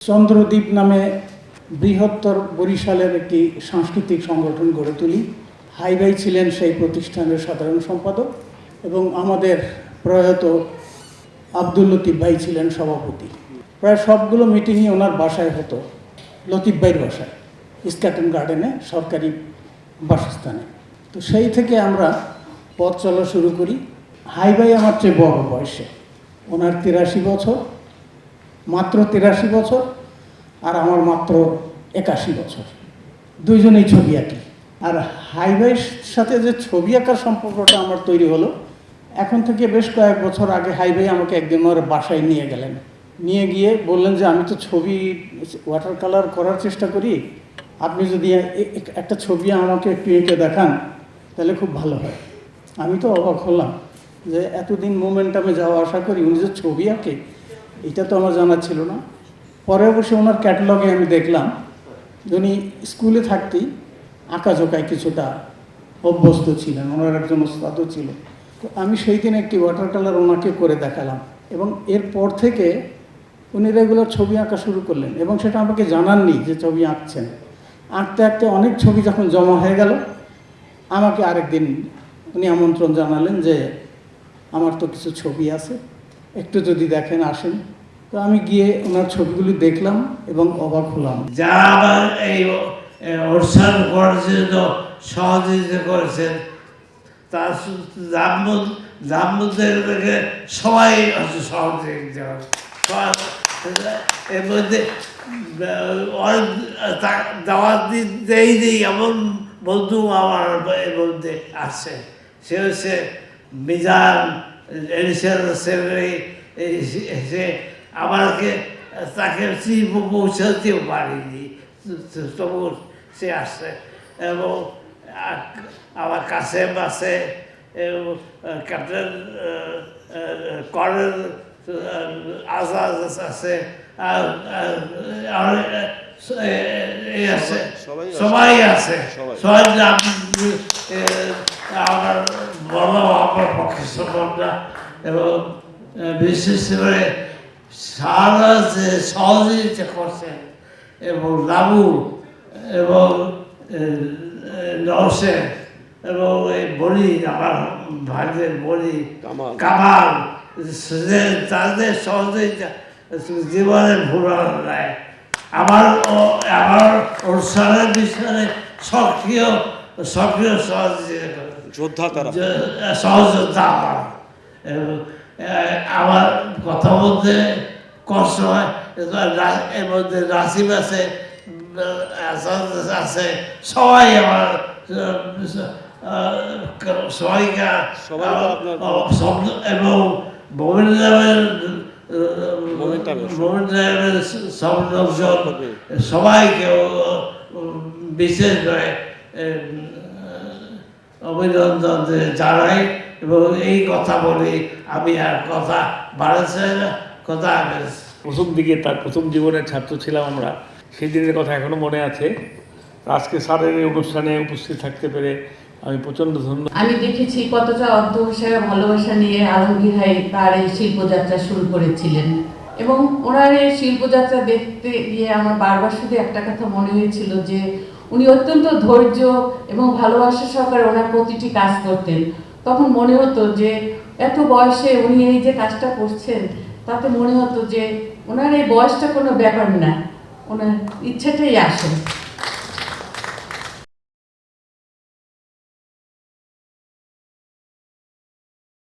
চন্দ্রদ্বীপ নামে বৃহত্তর বরিশালের একটি সাংস্কৃতিক সংগঠন গড়ে তুলি। হাই ভাই ছিলেন সেই প্রতিষ্ঠানের সাধারণ সম্পাদক এবং আমাদের প্রয়াত আব্দুল লতিফ ভাই ছিলেন সভাপতি। প্রায় সবগুলো মিটিংই ওনার বাসায় হতো, লতিফ ভাইয়ের বাসায়, স্ক্যাটন গার্ডেনে, সরকারি বাসস্থানে। তো সেই থেকে আমরা পথ চলা শুরু করি। হাই ভাই আমার চেয়ে বড় বয়সে, ওনার 83 বছর, মাত্র 83 বছর, আর আমার মাত্র 81 বছর। দুইজনেই ছবি আঁকি। আর হাই ভাইয়ের সাথে যে ছবি আঁকার সম্পর্কটা আমার তৈরি হলো, এখন থেকে বেশ কয়েক বছর আগে হাই ভাই আমাকে একদিন আমার বাসায় নিয়ে গেলেন। নিয়ে গিয়ে বললেন যে আমি তো ছবি ওয়াটার কালার করার চেষ্টা করি, আপনি যদি একটা ছবি আমাকে একটু এঁকে দেখান তাহলে খুব ভালো হয়। আমি তো অবাক হলাম যে এতদিন মোমেন্টামে যাওয়া আশা করি, উনি যে ছবি আঁকে এটা তো আমার জানা ছিল না। পরে অবশ্যই ওনার ক্যাটালগে আমি দেখলাম উনি স্কুলে থাকতেই আঁকাঝোঁকায় কিছুটা অভ্যস্ত ছিলেন, ওনার একজন ওস্তাদও ছিল। তো আমি সেই দিন একটি ওয়াটার কালার ওনাকে করে দেখালাম এবং এরপর থেকে উনি রেগুলার ছবি আঁকা শুরু করলেন এবং সেটা আমাকে জানাননি যে ছবি আঁকছেন। আঁকতে আঁকতে অনেক ছবি যখন জমা হয়ে গেল, আমাকে আরেকদিন উনি আমন্ত্রণ জানালেন যে আমার তো কিছু ছবি আছে, একটু যদি দেখেন আসেন। তো আমি গিয়ে ওনার ছবিগুলি দেখলাম এবং অবাক হলাম। যারা আবার এই অনুষ্ঠান করার জন্য সহযোগিতা করেছেন, তার জামুদের সবাই সহযোগিতা এর মধ্যে দাওয়াত দেই এমন বন্ধু আমার এর মধ্যে আছে। সে হচ্ছে মিজান, এডিশনাল সেক্রেটারি। সে আমাকে তাকে পৌঁছাতেও পারিনি, তবু সে আসছে। এবং আমার কাসেম আছে, ক্যাপ্টেন কর্নেল আজাদ আছে, সবাই আছে। সবাই আমার বড় আমার পক্ষে সম্ভব না। এবং বিশেষ করে সারা যে সহযোগিতা করছেন এবং লাবু এবং নওশের এবং এই বলি, আমার ভাইদের বলি কামাল, তাদের সহযোগিতা জীবনে ভুলানো নাই। আমার অনুষ্ঠানের বিষয়ে সক্রিয় সহযোগিতা যোদ্ধা, তারা সহযোদ্ধা আমার কথা বলতে কষ্ট হয়। এর মধ্যে রাসিম আছে, আছে, সবাই আমার সবাইকার এবং সব লোকজন সবাইকে বিশেষ করে অভিনন্দন জানাই এবং এই কথা বলি। আমি আর কথা বাড়াচ্ছি না, কথা প্রথম দিকে তার প্রথম জীবনের ছাত্র ছিলাম আমরা, সেই দিনের কথা এখনো মনে আছে। আজকে স্যারের এই অনুষ্ঠানে উপস্থিত থাকতে পেরে আমি প্রচণ্ড ধন্য। আমি দেখেছি কতটা অধ্যবসায় ভালোবাসা নিয়ে আলমগীর ভাই তার এই শিল্পযাত্রা শুরু করেছিলেন এবং ওনার এই শিল্পযাত্রা দেখতে গিয়ে আমার বারবার শুধু একটা কথা মনে হয়েছিল যে উনি অত্যন্ত ধৈর্য এবং ভালোবাসা সহকারে ওনার প্রতিটি কাজ করতেন। তখন মনে হতো যে এত বয়সে উনি এই যে কাজটা করছেন, তাতে মনে হতো যে ওনার এই বয়সটা কোনো ব্যাপার না, ওনার ইচ্ছাটাই আসে।